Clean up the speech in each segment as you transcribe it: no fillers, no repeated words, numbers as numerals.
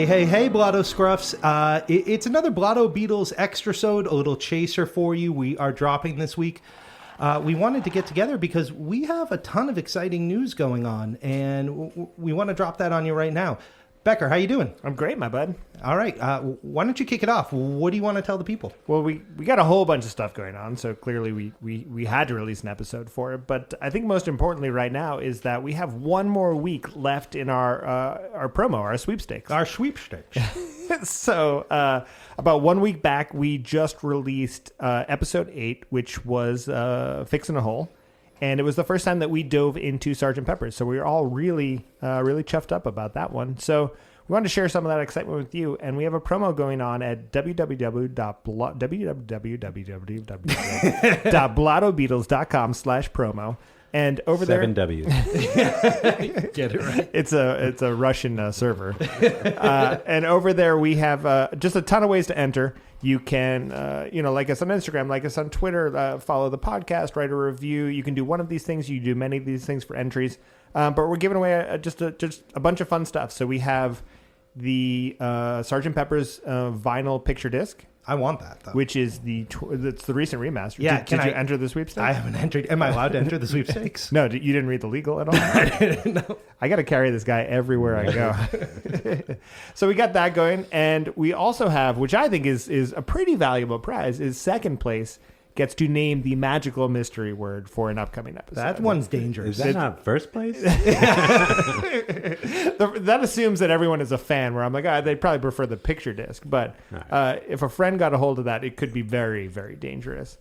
Hey, Blotto Scruffs. It's another Blotto Beatles extrasode, a little chaser for you. We are dropping this week. We wanted to get together because we have a ton of exciting news going on, and we want to drop that on you right now. Becker, how you doing? I'm great, my bud. All right. Why don't you kick it off? What do you want to tell the people? Well, we got a whole bunch of stuff going on, so clearly we had to release an episode for it. But I think most importantly right now is that we have one more week left in our promo, our sweepstakes. Our sweepstakes. So about 1 week back, we just released episode 8, which was Fixin' a Hole. And it was the first time that we dove into Sgt. Pepper's. So we were all really chuffed up about that one. So we wanted to share some of that excitement with you. And we have a promo going on at www.blottobeatles.com/promo. And over there, 7 W's. Get it right. It's a Russian server. And over there we have just a ton of ways to enter. You can, like us on Instagram, like us on Twitter, follow the podcast, write a review. You can do one of these things. You do many of these things for entries. But we're giving away just a bunch of fun stuff. So we have the Sgt. Pepper's vinyl picture disc. I want that, though. Which is it's the recent remaster. Yeah, Did you enter the sweepstakes? I haven't entered. Am I allowed to enter the sweepstakes? No, you didn't read the legal at all? I didn't know. I got to carry this guy everywhere I go. So we got that going. And we also have, which I think is a pretty valuable prize, is second place gets to name the magical mystery word for an upcoming episode. That one's dangerous. Is that not first place? That assumes that everyone is a fan, where I'm like, they'd probably prefer the picture disc. But if a friend got a hold of that, it could be very, very dangerous.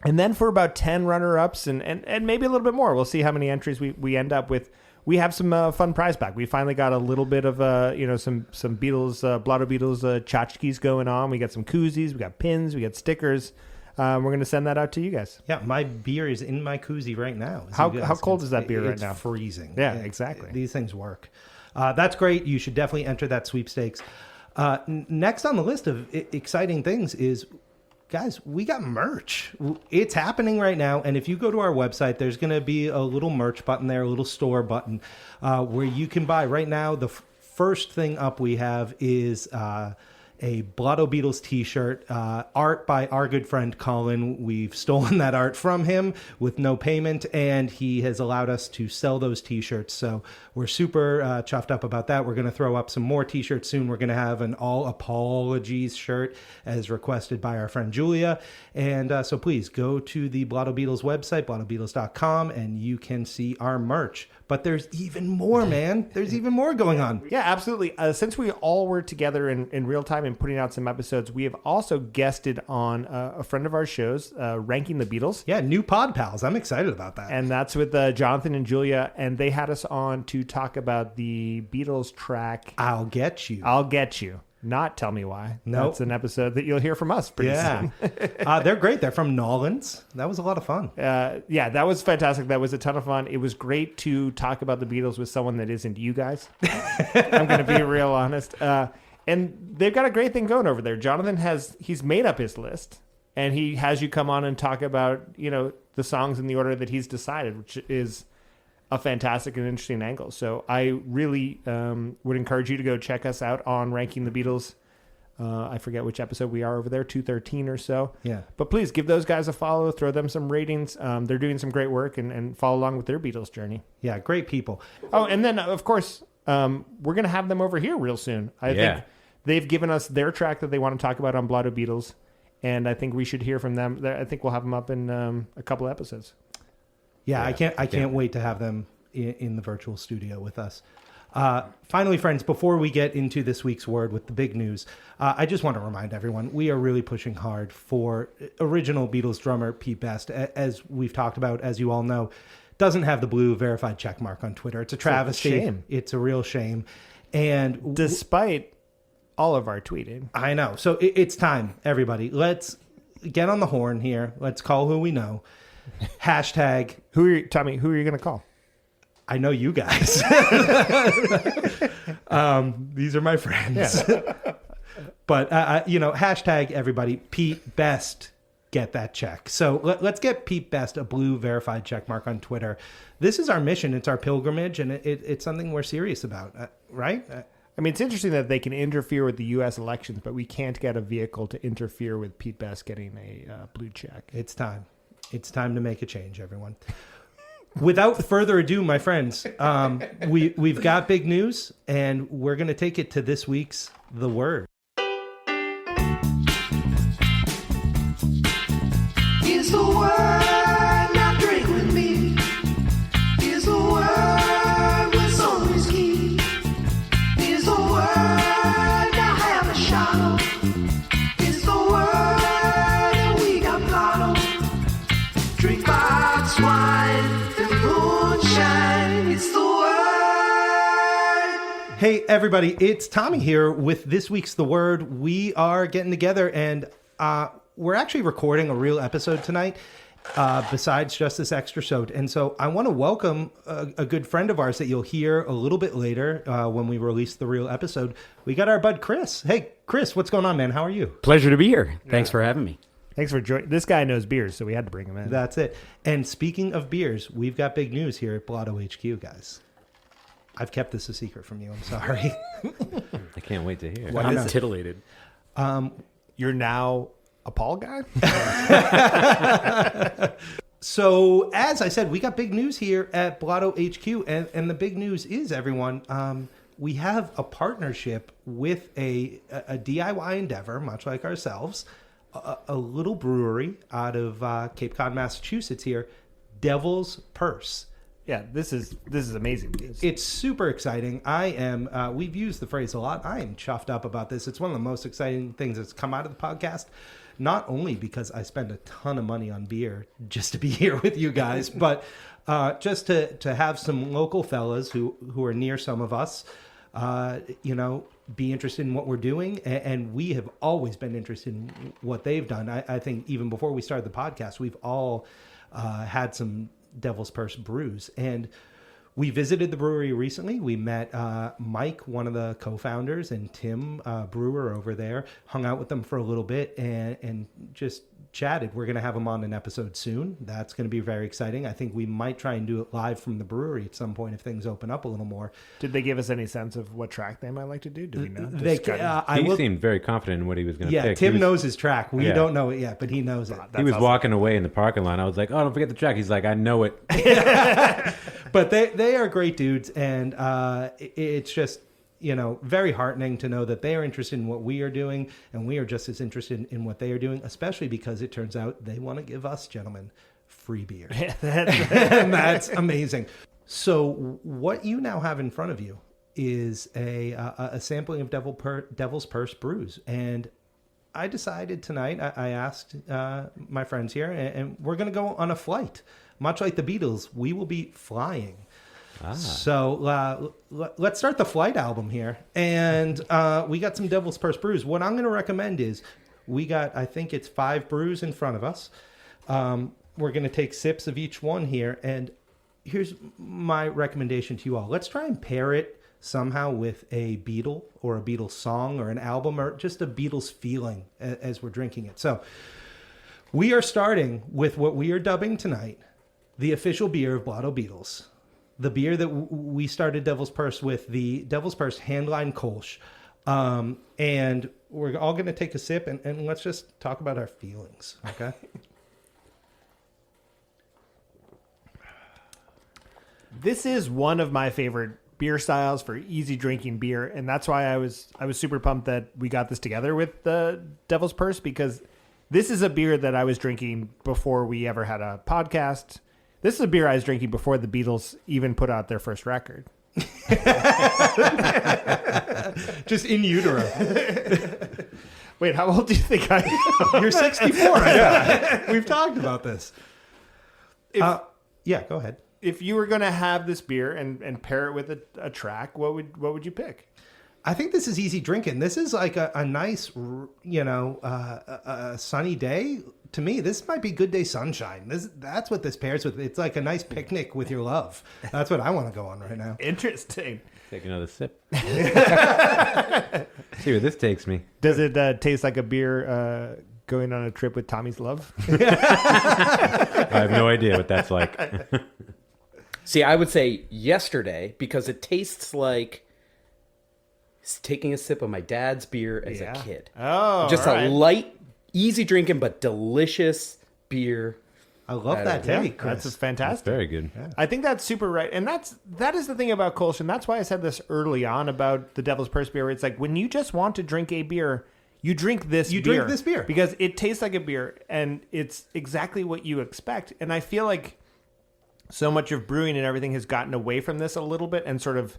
And then for about 10 runner-ups and maybe a little bit more, we'll see how many entries we end up with. We have some fun prize back. We finally got a little bit of some Beatles, Blotto Beatles tchotchkes going on. We got some koozies, we got pins, we got stickers. We're going to send that out to you guys. Yeah, my beer is in my koozie right now. How cold is that beer right now? It's freezing. Yeah, exactly. These things work. That's great. You should definitely enter that sweepstakes. Next on the list of exciting things is, guys, we got merch. It's happening right now. And if you go to our website, there's going to be a little merch button there, a little store button where you can buy. Right now, the first thing up we have is a Blotto Beatles t-shirt, art by our good friend Colin. We've stolen that art from him with no payment, and he has allowed us to sell those t-shirts. So we're super chuffed up about that. We're going to throw up some more t-shirts soon. We're going to have an all apologies shirt as requested by our friend Julia. And so please go to the Blotto Beatles website, blottobeatles.com, and you can see our merch. But there's even more, man. There's even more going on. Yeah, absolutely. Since we all were together in real time and putting out some episodes, we have also guested on a friend of our shows, Ranking the Beatles. Yeah, new pod pals. I'm excited about that. And that's with Jonathan and Julia. And they had us on to talk about the Beatles track, I'll Get You. I'll Get You. Not Tell Me Why. Nope. That's an episode that you'll hear from us pretty soon. They're great. They're from Nolans. That was a lot of fun. Yeah, that was fantastic. That was a ton of fun. It was great to talk about the Beatles with someone that isn't you guys. I'm going to be real honest. And they've got a great thing going over there. Jonathan he's made up his list, and he has you come on and talk about, the songs in the order that he's decided, which is a fantastic and interesting angle. So I really would encourage you to go check us out on Ranking the Beatles. I forget which episode we are over there, 213 or so. Yeah. But please give those guys a follow, throw them some ratings. They're doing some great work and follow along with their Beatles journey. Yeah, great people. Oh, and then, of course, we're going to have them over here real soon. I think they've given us their track that they want to talk about on Blotto Beatles, and I think we should hear from them. I think we'll have them up in a couple episodes. Yeah, I can't wait to have them in the virtual studio with us. Finally, friends, before we get into this week's word with the big news, I just want to remind everyone, we are really pushing hard for original Beatles drummer Pete Best. As we've talked about, as you all know, doesn't have the blue verified check mark on Twitter. It's a travesty. It's a shame. It's a real shame. And despite all of our tweeting. I know. So it's time, everybody. Let's get on the horn here. Let's call who we know. Hashtag. Tommy, who are you going to call? I know you guys. These are my friends. Yeah. But, hashtag everybody, Pete Best, get that check. So let's get Pete Best a blue verified check mark on Twitter. This is our mission. It's our pilgrimage, and it's something we're serious about, right? I mean, it's interesting that they can interfere with the U.S. elections, but we can't get a vehicle to interfere with Pete Best getting a blue check. It's time. It's time to make a change, everyone. Without further ado, my friends, we've got big news, and we're going to take it to this week's The Word. Is the word now drink with me? Is the word with some whiskey? Is the word now have a shot of? Is the word and we got Blotto? Drink box wine and moonshine. It's the word. Hey, everybody, it's Tommy here with this week's The Word. We are getting together, and we're actually recording a real episode tonight, besides just this extrasode. And so I want to welcome a good friend of ours that you'll hear a little bit later when we release the real episode. We got our bud Chris. Hey, Chris, what's going on, man? How are you? Pleasure to be here. Thanks for having me. Thanks for joining. This guy knows beers, so we had to bring him in. That's it. And speaking of beers, we've got big news here at Blotto HQ, guys. I've kept this a secret from you. I'm sorry. I can't wait to hear. I'm titillated. You're now a Paul guy? So, as I said, we got big news here at Blotto HQ. And the big news is, everyone, we have a partnership with a DIY endeavor, much like ourselves, a little brewery out of Cape Cod, Massachusetts here, Devil's Purse. Yeah, this is amazing. It's super exciting. I am, we've used the phrase a lot. I am chuffed up about this. It's one of the most exciting things that's come out of the podcast. Not only because I spend a ton of money on beer just to be here with you guys, but just to have some local fellas who are near some of us, be interested in what we're doing. And we have always been interested in what they've done. I think even before we started the podcast, we've all had some Devil's Purse brews. And we visited the brewery recently. We met Mike, one of the co-founders, and Tim, brewer over there, hung out with them for a little bit and just chatted. We're going to have them on an episode soon. That's going to be very exciting. I think we might try and do it live from the brewery at some point if things open up a little more. Did they give us any sense of what track they might like to do? Do we know? He seemed very confident in what he was going to pick. Yeah, Tim knows his track. We don't know it yet, but he knows it. He was walking away in the parking lot. I was like, oh, don't forget the track. He's like, I know it. But they are great dudes, and it's just, very heartening to know that they are interested in what we are doing, and we are just as interested in what they are doing, especially because it turns out they want to give us, gentlemen, free beer. And that's amazing. So what you now have in front of you is a sampling of Devil's Purse brews, and I decided tonight, I asked my friends here, and we're going to go on a flight. Much like the Beatles, we will be flying. So let's start the flight album here. And we got some Devil's Purse brews. What I'm going to recommend is we got, I think it's 5 brews in front of us. We're going to take sips of each one here. And here's my recommendation to you all. Let's try and pair it somehow with a Beatle or a Beatles song or an album or just a Beatles feeling as we're drinking it. So we are starting with what we are dubbing tonight the official beer of Blotto Beatles. The beer that we started Devil's Purse with, the Devil's Purse Handline Kolsch. And we're all going to take a sip and let's just talk about our feelings, okay? This is one of my favorite beer styles for easy drinking beer, and that's why I was super pumped that we got this together with the Devil's Purse, because this is a beer that I was drinking before we ever had a podcast. This is a beer I was drinking before the Beatles even put out their first record. Just in utero. Wait, how old do you think I am? You're 64. Yeah. We've talked about this. Yeah, go ahead. If you were going to have this beer and pair it with a track, what would you pick? I think this is easy drinking. This is like a nice, a sunny day. To me, this might be good day sunshine. That's what this pairs with. It's like a nice picnic with your love. That's what I want to go on right now. Interesting. Take another sip. See where this takes me. Does it taste like a beer going on a trip with Tommy's love? I have no idea what that's like. See, I would say yesterday because it tastes like taking a sip of my dad's beer as a kid. Oh, just a light, easy drinking, but delicious beer. I love that take, Chris. That's fantastic. Very good. Yeah. I think that's super right. And that is the thing about Kolsch, and that's why I said this early on about the Devil's Purse beer. It's like when you just want to drink a beer, you drink this beer. You drink this beer. Because it tastes like a beer, and it's exactly what you expect. And I feel like so much of brewing and everything has gotten away from this a little bit and sort of,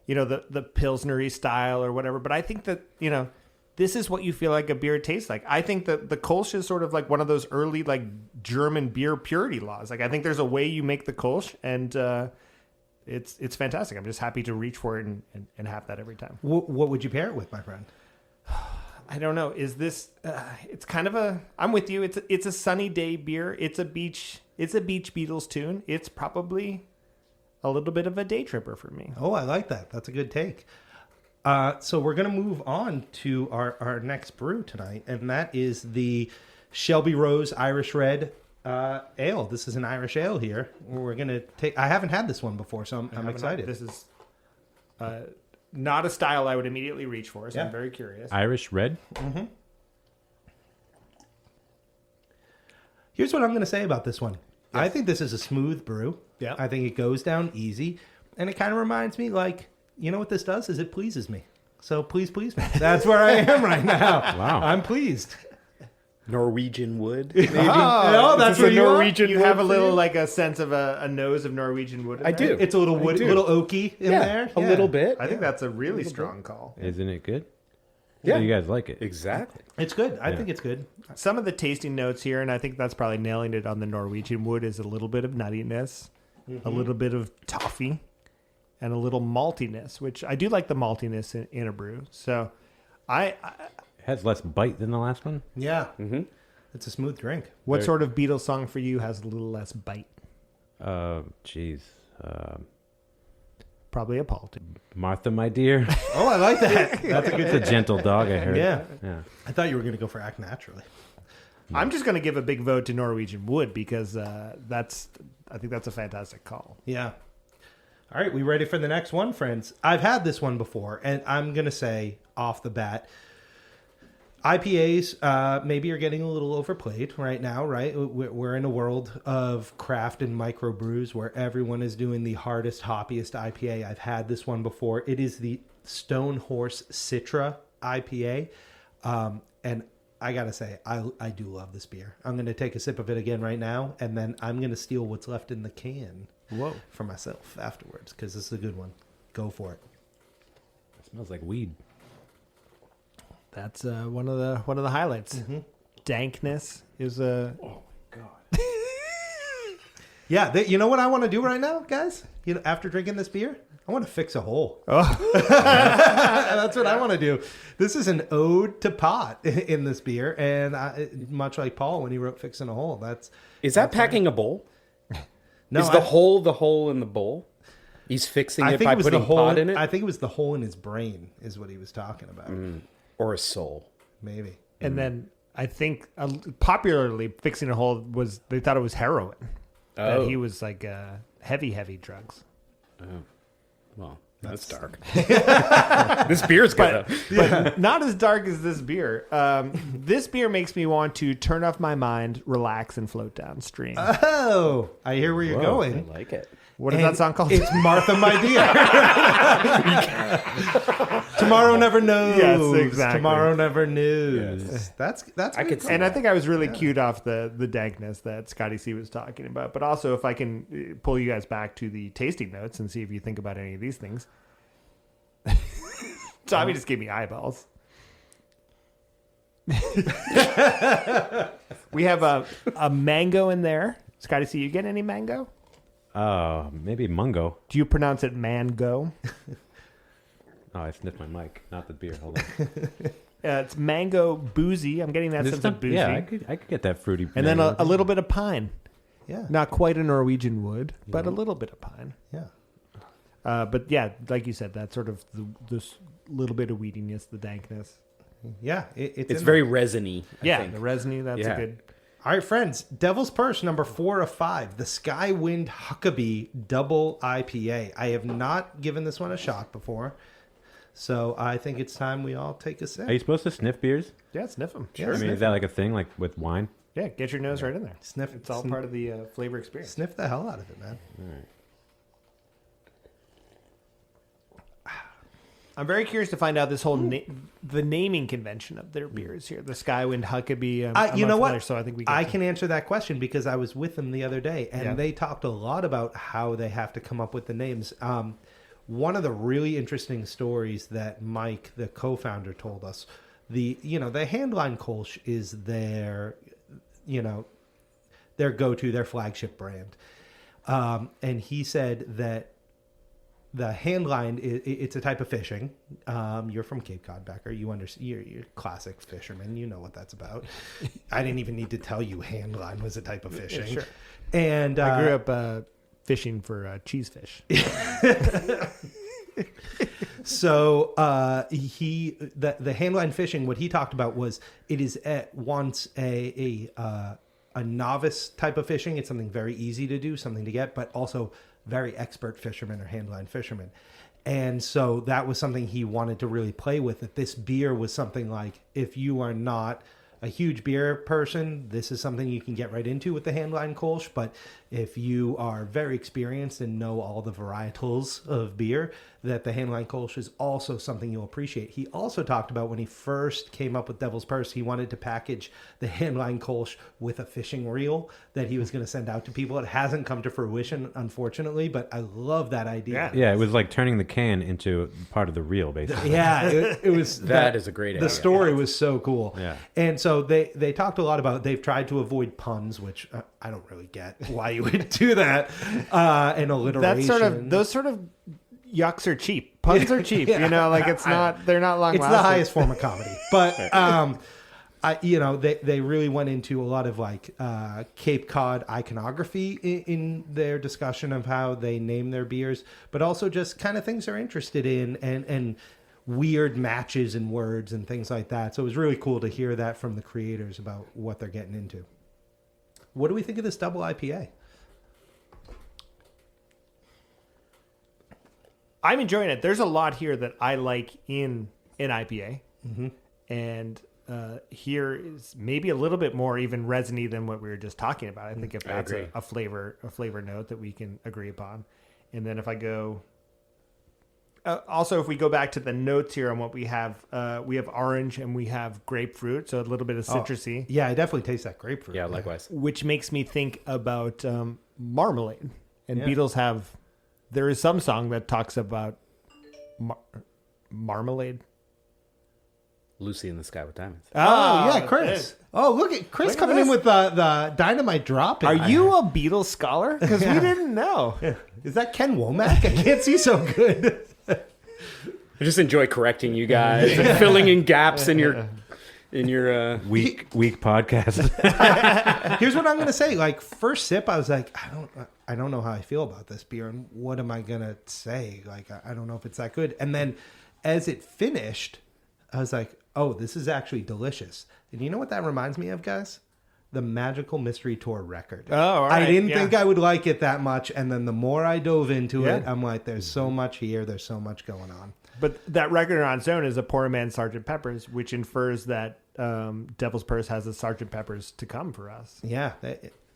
the Pilsner-y style or whatever. But I think that, this is what you feel like a beer tastes like. I think that the Kolsch is sort of like one of those early like German beer purity laws. Like I think there's a way you make the Kolsch, and it's fantastic. I'm just happy to reach for it and have that every time. What would you pair it with, my friend? I don't know. Is this? It's kind of a. I'm with you. It's a sunny day beer. It's a beach Beatles tune. It's probably a little bit of a day tripper for me. Oh, I like that. That's a good take. So we're going to move on to our next brew tonight, and that is the Shelby Rose Irish Red Ale. This is an Irish ale here. We're going to take. I haven't had this one before, so I'm excited. This is not a style I would immediately reach for, so I'm very curious. Irish Red? Mm-hmm. Here's what I'm going to say about this one. Yes. I think this is a smooth brew. Yeah. I think it goes down easy, and it kind of reminds me like, you know what this does is it pleases me. So please me. That's where I am right now. Wow. I'm pleased. Norwegian wood. Oh, that's what Norwegian. You have a little like a sense of a nose of Norwegian wood. I do. It's a little wood, little oaky in there. A little bit. I think that's a really strong call. Isn't it good? Yeah. So you guys like it? Exactly. It's good. I think it's good. Some of the tasting notes here, and I think that's probably nailing it on the Norwegian wood, is a little bit of nuttiness, a little bit of toffee, and a little maltiness, which I do like the maltiness in a brew. So It has less bite than the last one? Yeah. Mm-hmm. It's a smooth drink. What sort of Beatles song for you has a little less bite? Jeez. Probably a Paul. Martha, my dear. Oh, I like that. That's a good. It's a gentle dog, I heard. Yeah. Yeah. I thought you were going to go for Act Naturally. I'm just going to give a big vote to Norwegian wood because I think that's a fantastic call. Yeah. All right, we ready for the next one, friends? I've had this one before, and I'm going to say off the bat, IPAs maybe are getting a little overplayed right now, right? We're in a world of craft and microbrews where everyone is doing the hardest, hoppiest IPA. I've had this one before. It is the Stone Horse Citra IPA, and I got to say, I do love this beer. I'm going to take a sip of it again right now, and then I'm going to steal what's left in the can for myself afterwards, because this is a good one. Go for it. It smells like weed. That's one of the highlights. Mm-hmm. Dankness is a. Oh God. Yeah, you know what I want to do right now, guys? After drinking this beer, I want to fix a hole. Oh. That's what I want to do. This is an ode to pot in this beer, and much like Paul when he wrote "Fixing a Hole." Is that packing a bowl? No, is the hole in the bowl? He's fixing it by putting pot in it. I think it was the hole in his brain, is what he was talking about. Or a soul. Maybe. And then I think popularly fixing a hole they thought it was heroin. That he was like heavy drugs. Oh, well, that's dark. This beer's good. But not as dark as this beer. This beer makes me want to turn off my mind, relax, and float downstream. Oh, I hear where you're going. I like it. What is that song called? It's Martha, my dear. Tomorrow never knows. Yes, exactly. Tomorrow never knows. Yes. That's I could see and I think I was really cued off the dankness that Scotty C was talking about. But also, if I can pull you guys back to the tasting notes and see if you think about any of these things. Tommy just gave me eyeballs. We have a mango in there. Scotty C, you get any mango? Maybe mungo. Do you pronounce it mango? Oh, I sniffed my mic, not the beer. Hold on. It's mango boozy. I'm getting that sense of boozy. Yeah, I could get that fruity. And then a little bit of pine. Yeah. Not quite a Norwegian wood, but a little bit of pine. Yeah. But yeah, like you said, that's sort of this little bit of weediness, the dankness. Yeah. It's very resiny. I think. The resiny, that's a good... All right, friends. Devil's Purse, number 4 of 5. The Skywind Huckabee Double IPA. I have not given this one a shot before, so I think it's time we all take a sip. Are you supposed to sniff beers? Yeah, sniff them. Yeah, Sure. I mean, is that like a thing, like with wine? Yeah, get your nose right in there. Sniff. It's all part of the flavor experience. Sniff the hell out of it, man. All right. I'm very curious to find out this whole the naming convention of their beers here. The Skywind Huckabee. I'm You know unfamiliar, what? So I think we. I can answer that question because I was with them the other day, and Yeah. they talked a lot about how they have to come up with the names. One of the really interesting stories that Mike, the co-founder, told us, the Handline Kolsch is their go-to, their flagship brand, and he said that the handline, it's a type of fishing. You're from Cape Cod, Becker. You understand. You're a classic fisherman. You know what that's about. I didn't even need to tell you handline was a type of fishing. Sure. And I grew up fishing for cheesefish. So the handline fishing, what he talked about was it is at once a novice type of fishing. It's something very easy to do, something to get, but also very expert fishermen or handline fishermen. And so that was something he wanted to really play with, that this beer was something like, if you are not a huge beer person, this is something you can get right into with the Handline Kolsch. But if you are very experienced and know all the varietals of beer, that the Handline Kolsch is also something you'll appreciate. He also talked about when he first came up with Devil's Purse, he wanted to package the Handline Kolsch with a fishing reel that he was going to send out to people. It hasn't come to fruition, unfortunately, but I love that idea. Yeah, it was like turning the can into part of the reel, basically. Yeah, it was. That is a great idea. The story was so cool. Yeah. And so they talked a lot about, they've tried to avoid puns, which I don't really get why you would do that, and alliteration. Those sort of yucks are cheap. Puns are cheap. Yeah. You know, like they're not long. It's lasting. the highest form of comedy. But they really went into a lot of like Cape Cod iconography in their discussion of how they name their beers, but also just kind of things they're interested in and weird matches in words and things like that. So it was really cool to hear that from the creators about what they're getting into. What do we think of this double IPA? I'm enjoying it. There's a lot here that I like in an IPA, and here is maybe a little bit more even resiny than what we were just talking about. I think if that's agree. a flavor note that we can agree upon, and then if I go, also if we go back to the notes here on what we have orange and we have grapefruit, so a little bit of citrusy, Yeah, I definitely taste that grapefruit. Yeah, likewise. which makes me think about marmalade. And Yeah. Beatles there is some song that talks about marmalade. Lucy in the Sky with Diamonds. Oh, yeah, Chris. Oh, look at Chris Look at coming in this. with the dynamite drop. Are you a Beatles scholar? Because we didn't know. Is that Ken Womack? I can't see so good. I just enjoy correcting you guys and filling in gaps in your Weak podcast. Here's what I'm gonna say. Like first sip, I was like, I don't know how I feel about this beer, and what am I gonna say? Like I don't know if it's that good. And then as it finished, I was like, oh, this is actually delicious. And you know what that reminds me of, guys? The Magical Mystery Tour record. Oh, all right, I didn't yeah. think I would like it that much, and then the more I dove into Yeah. it, I'm like, there's so much here. There's so much going on. But that record on its own is a Poor Man's Sgt. Pepper's, which infers that Devil's Purse has a Sgt. Pepper's to come for us. Yeah,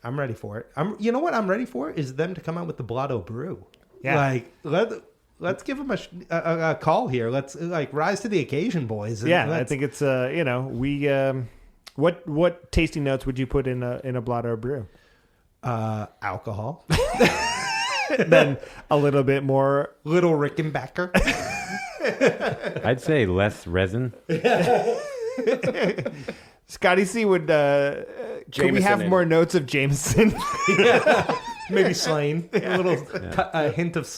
I'm ready for it. You know what I'm ready for is them to come out with the Blotto Brew. Yeah. Like let's give them a call here. Let's like rise to the occasion, boys. And Yeah, I think it's we what tasting notes would you put in a Blotto Brew? alcohol, Then a little bit more. little Rickenbacker. I'd say less resin. Scotty C would. Can we Jameson have in more it. notes of Jameson? Maybe slain. A little a hint of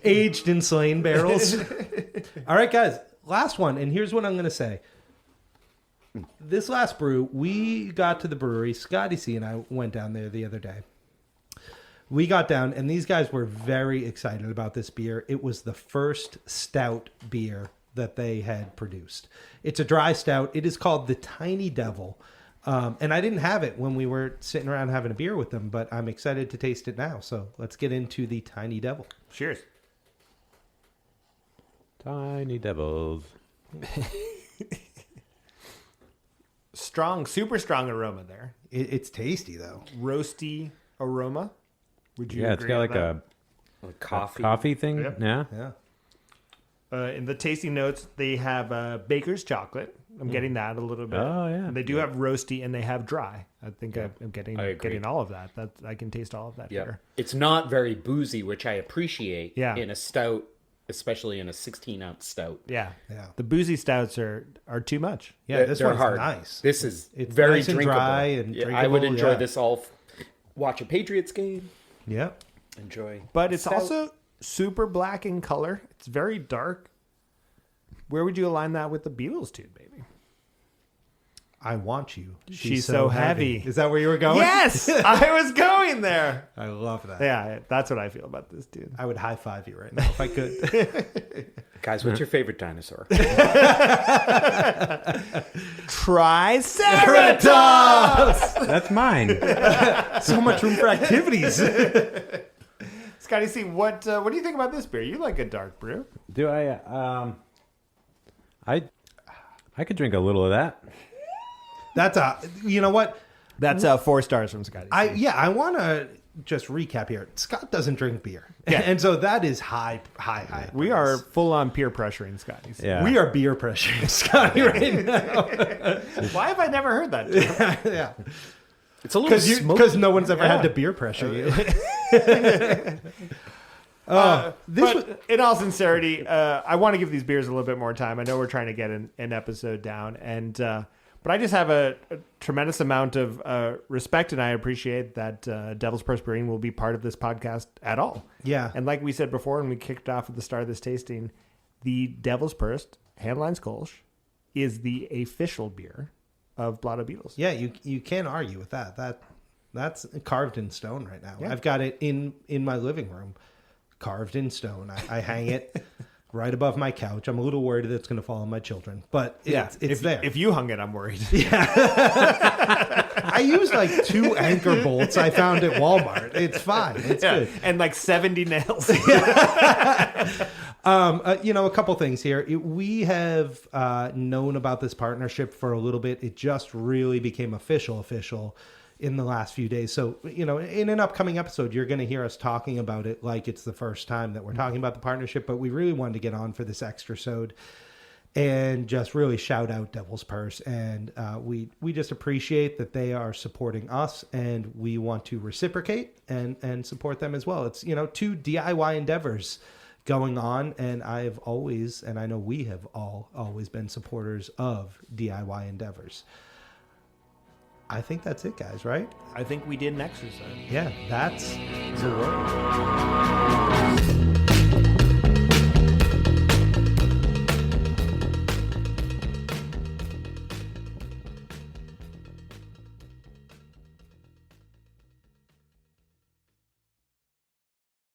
aged in slain barrels. All right, guys. Last one. And here's what I'm going to say. This last brew, we got to the brewery. Scotty C and I went down there the other day. We got down, and these guys were very excited about this beer. It was the first stout beer that they had produced. It's a dry stout. It is called the Tiny Devil. And I didn't have it when we were sitting around having a beer with them, but I'm excited to taste it now. So let's get into the Tiny Devil. Cheers. Tiny devils. Strong, super strong aroma there. It's tasty, though. Roasty aroma. Would you Yeah, it's agree got with like that? Like coffee. coffee thing. Yep. Yeah. Yeah. In the tasting notes, they have baker's chocolate. I'm getting that a little bit. Oh, yeah. And they do have roasty and they have dry. I think I'm I agree. getting all of that. That I can taste all of that Yeah. here. It's not very boozy, which I appreciate Yeah. in a stout, especially in a 16-ounce stout. Yeah. Yeah. The boozy stouts are too much. Yeah, this They're one's hard. nice. This is It's very nice and drinkable. dry and Yeah, I would drinkable, enjoy yeah. this all. Watch a Patriots game. Yeah. Enjoy. But it's stout. also super black in color. It's very dark. Where would you align that with the Beatles tune, baby? I want you. She's so heavy. Is that where you were going? Yes! I was going there. I love that. Yeah, that's what I feel about this dude. I would high five you right now if I could. Guys, what's your favorite dinosaur? Triceratops! That's mine. So much room for activities. Scotty C, what do you think about this beer? You like a dark brew. Do I? I could drink a little of that. That's you know what? That's 4 stars from Scotty C. I want to just recap here. Scott doesn't drink beer. Yeah. And so that is high. We are full on peer pressuring Scotty C. Yeah. We are beer pressuring Scotty right now. Why have I never heard that term? Yeah. It's a little smoky. Because no one's ever Yeah. had to beer pressure you. But in all sincerity, I want to give these beers a little bit more time. I know we're trying to get an episode down, and but I just have a tremendous amount of respect, and I appreciate that Devil's Purse Brewing will be part of this podcast at all. Yeah. And like we said before, when we kicked off at the start of this tasting, the Devil's Purse Handlines Kolsch is the official beer of Blotto Beatles. Yeah, you can't argue with that. That's carved in stone right now. Yeah. I've got it in my living room, carved in stone. I hang it right above my couch. I'm a little worried that it's going to fall on my children, but it's there. If you hung it, I'm worried. I used like 2 anchor bolts I found at Walmart. It's fine. It's good. And like 70 nails. A couple things here. We have known about this partnership for a little bit. It just really became official in the last few days. So, in an upcoming episode, you're going to hear us talking about it like it's the first time that we're talking about the partnership, but we really wanted to get on for this extrasode and just really shout out Devil's Purse. And we just appreciate that they are supporting us, and we want to reciprocate and support them as well. It's, 2 DIY endeavors going on, and I've always, and I know we have always been supporters of DIY endeavors. I think that's it, guys, right? I think we did an exercise. Yeah, that's the word.